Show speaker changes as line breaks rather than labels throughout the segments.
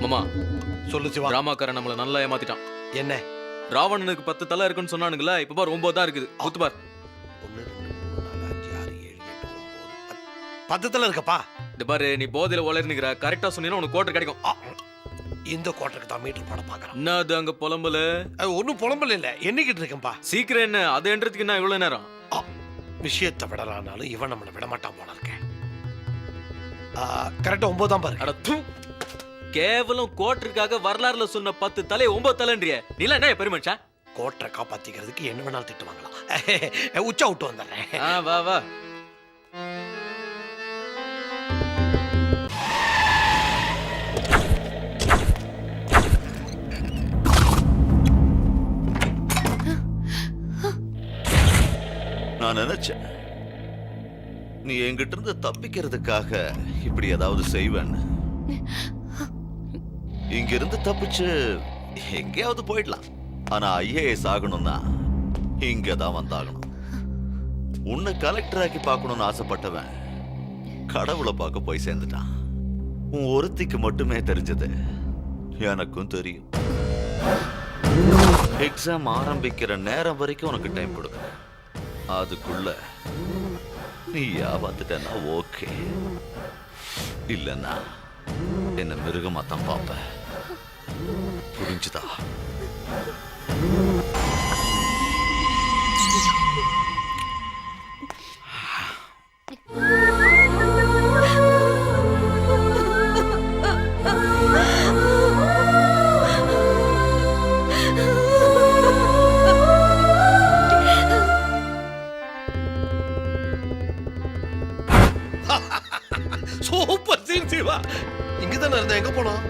மாமா
சொல்லு சிவா.
ராமாக்காரன் நம்மள நல்லா ஏமாத்திட்டான்.
என்ன?
ராவணனுக்கு 10 தலை இருக்குன்னு சொன்னானுங்களா, இப்ப பாரு 9 தான் இருக்குது. குத்து பார்.
1 2 3 4 5 6 7 8 9 10 தலை இருக்கப்பா.
இந்த பாரு, நீ போதையில உளறினுக்கிற. கரெக்டா சொன்னீங்கன்னா உனக்கு கோட்டர் கிடைக்கும்.
இந்த கோட்டருக்கு தான் மீட்டர் போட பாக்குறேன்.
என்ன அது அங்க புலம்பல?
ஒன்னும் புலம்பல இல்ல, எண்ணிக்கிட்டு இருக்கேன்பா.
சீக்கிரம் என்ன, அது என்றதுக்கு என்ன இவ்வளவு நேரம்?
விஷயத்தை விடலானாலும் இவன் நம்மளை விட மாட்டான் போல இருக்கேன். கரெக்டா 9 தான் பாரு.
அட தூ, கேவலம் கோட்டருக்காக வரலாறுல சொன்ன 10 தலை 9 தலைன்றிய. நீ எல்லாம் என்ன பெருமனுஷா?
கோட்டரை காப்பாத்திக்கிறதுக்கு என்ன வேணாலும் திட்டு வாங்கலாம். உச்சா விட்டு வந்துடுறேன்.
வா வா.
நான் நினைச்சேன் நீ என்கிட்ட இருந்து தப்பிக்கிறதுக்காக இப்படி ஏதாவது செய்வேன்னு. இங்க இருந்து தப்பிச்சு எங்கேயாவது போயிடலாம். ஆனா ஐஏஎஸ் ஆகணும்னா இங்கதான் வந்தாகணும். உன்னை கலெக்டர் ஆக்கி பார்க்கணும்னு ஆசைப்பட்டவன் கடவுளை பார்க்க போய் சேர்ந்துட்டான். உன் ஒருத்திக்கு மட்டுமே தெரிஞ்சது எனக்கும் தெரியும். எக்ஸாம் ஆரம்பிக்கிற நேரம் வரைக்கும் உனக்கு டைம் கொடுக்கணும். அதுக்குள்ள நீ வந்துட்டனா ஓகே, இல்லன்னா என்ன மிருகமா தான் பாப்ப. புரிஞ்சுதா?
Super scene Siva. இங்கதானே இருந்த, எங்க போனோம்?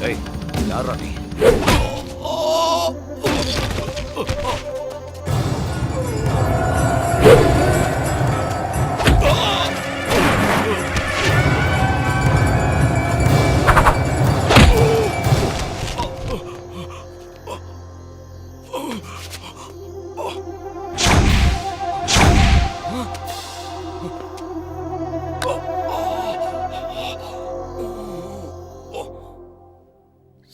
ஏய், யாரா நீ?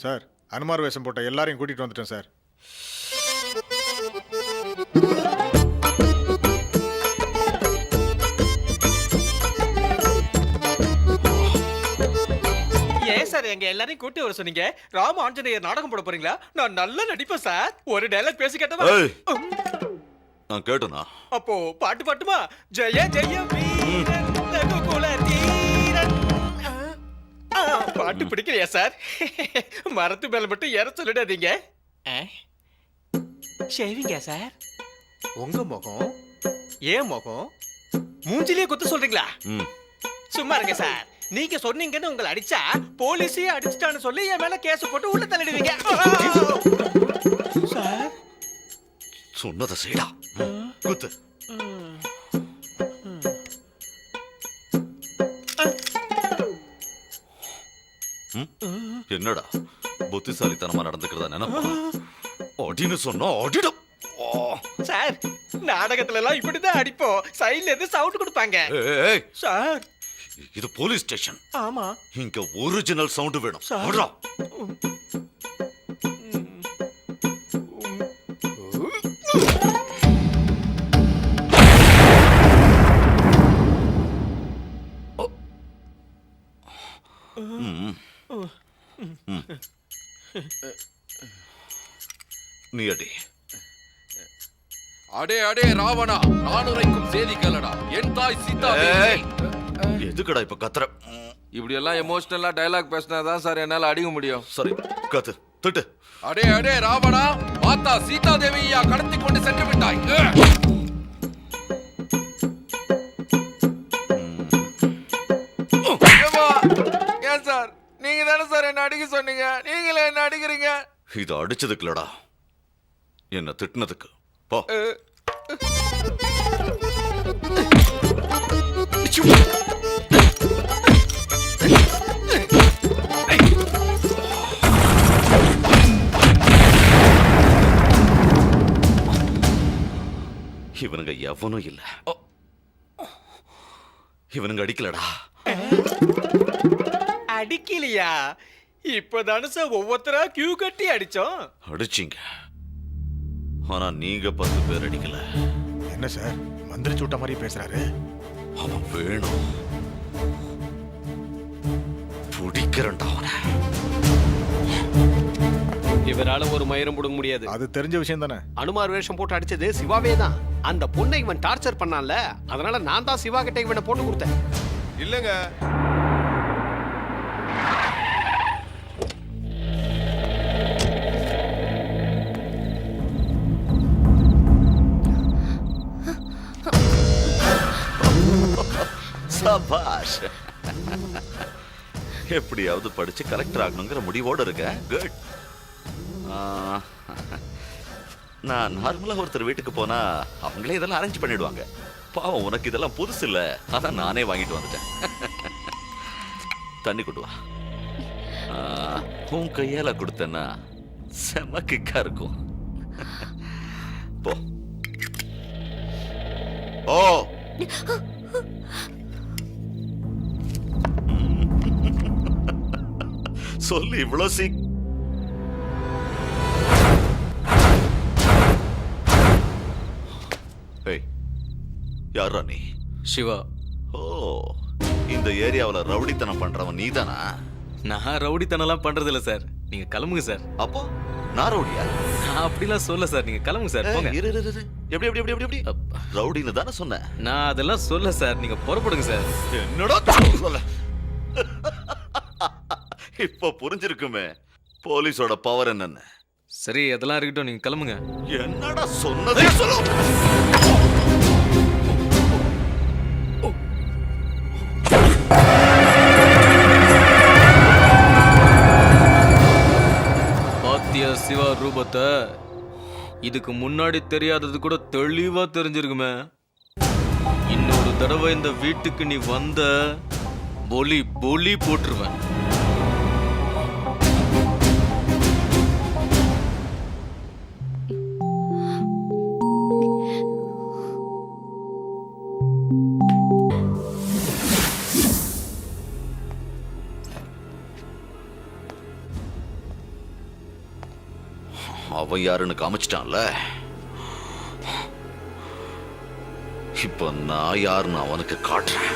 சார், அனுமார் வேஷம் போட்ட எல்லாரையும் கூட்டிட்டு வந்துட்டேன் சார்.
ஏன் சார் எங்க எல்லாரையும் கூட்டி வர சொன்னீங்க? ராம ஆஞ்சநேயர் நாடகம் போட போறீங்களா? நான் நல்லா நடிப்பேன் சார். ஒரு டயலாக் பேசி கேட்டவா?
நான் கேட்டனா?
அப்போ பாட்டு பாட்டுமா? ஜெய ஜெய வீரன் ரகுகுல தீரன். பாட்டு பிடிக்கலையா சார்? மரத்து மேல மட்டும் ஏற சொல்லிடாதீங்க. ஷேவிங்க சார்? உங்க முகம் ஏன் முகம் மூஞ்சிலேயே குத்த சொல்றீங்களா? சும்மா இருங்க சார். நீங்க சொன்னீங்கன்னு உங்களை அடிச்சா போலீஸே அடிச்சிட்டான்னு சொல்லி என் மேல கேஸ் போட்டு உள்ள தள்ளிடுவீங்க சார்.
சொன்னதை செய்டா. குத்து. என்னடா புத்திசாலித்தனமா நடந்துக்கிறதா நினைப்பா? அடின்னு சொன்னா அடிடும்
சார். நாடகத்துல எல்லாம் இப்படிதான் அடிப்போம். சைடுல இருந்து சவுண்ட் கொடுப்பாங்க சார்.
இது போலீஸ் ஸ்டேஷன்.
ஆமா,
இங்க ஒரிஜினல் சவுண்ட் வேணும். நீ அடி.
அடே அடே ராவணா, நான் உரைக்கும் செய்தி கேளடா. என் தாய் சீதா
எதுக்குடா இப்ப கத்துற?
இப்படி எல்லாம் எமோஷனலா டயலாக் பேசினாதான் சார் என்னால அடிக்க முடியும்.
சரி, கத்து, திட்டு.
அடே அடே ராவணா, மாதா சீதா தேவியா கடத்தி கொண்டு சென்று விட்டாய். ஏன் சார், நீங்க தானே சார் என்ன அடிக்க சொன்னீங்க? நீங்களே என்ன அடிக்கிறீங்க?
இது அடிச்சதுக்குலடா, என்ன திட்டினதுக்கு. போ. இவனுங்க எவனும் இல்ல. இவனுங்க அடிக்கலடா.
அடிக்கலையா? இப்பதானே சார் ஒவ்வொருத்தரா கியூ கட்டி அடிச்சோம்.
அடிச்சிங்க, ஆனா நீங்க 10 பேர் அடிக்கல.
என்ன சார் மந்திரி சூட்ட மாதிரி பேசுறாரு?
அவன் வேணும், பிடிக்கிறண்டா அவனை.
இவரால ஒரு மயிரும் புடுங்க முடியாது.
அது தெரிஞ்ச விஷயம் தானே.
அனுமார் வேஷம் போட்டு அடிச்சது சிவாவே தான். அந்த பொண்ணை இவன் டார்ச்சர் பண்ணான்ல, அதனால நான் தான் சிவா கிட்ட இவனை போட்டு கொடுத்தேன்.
இல்லங்க,
சபாஷ். எப்படியாவது படிச்சு கலெக்டர் ஆகணுங்கிற முடிவோடு இருக்க. குட். நான் நார்மலா ஒருத்தர் வீட்டுக்கு போனா அவங்களே இதெல்லாம் அரேஞ்ச் பண்ணிடுவாங்க. பாவம், உனக்கு இதெல்லாம் புதுசு இல்ல, அதான் நானே வாங்கிட்டு வந்துட்டேன். தண்ணி கொண்டு வா. உன் கையால கொடுத்தேன்னா செம கிக்கா இருக்கும். போ. ஓ, சொல்லு இவ்வளவு யாரா நீ?
சிவா.
ஓ, இந்த ஏரியாவுல ரவுடித்தனம் பண்றவன் நீதானா?
நான் ரவுடித்தனம்லாம் பண்றது இல்ல சார். நீங்க கிளம்புங்க சார்.
அப்போ நான் ரவுடியா?
நான் அப்படிலாம் சொல்ல சார். நீங்க கிளம்புங்க சார். போங்க.
இரு, இரு, இரு. எப்படி எப்படி எப்படி எப்படி ரவுடின்னு தானே சொன்னேன்.
நான் அதெல்லாம் சொல்ல சார். நீங்க புறப்படுங்க சார்.
என்னடா சொல்ல? இப்ப புரிஞ்சிருக்குமே போலீஸோட பவர் என்னன்னு.
சரி, அதெல்லாம் இருக்கட்டும். நீங்க கிளம்புங்க.
என்னடா சொன்னதே சொல்லு.
பாத்தியா சிவா ரூபத்தை? இதுக்கு முன்னாடி தெரியாதது கூட தெளிவா தெரிஞ்சிருக்குமே. இன்னொரு தடவை இந்த வீட்டுக்கு நீ வந்த பொலி பொலி போட்டுருவேன்.
அவன் யாருன்னு காமிச்சிட்டான்ல, இப்ப நான் யாருன்னு அவனுக்கு காட்டுறேன்.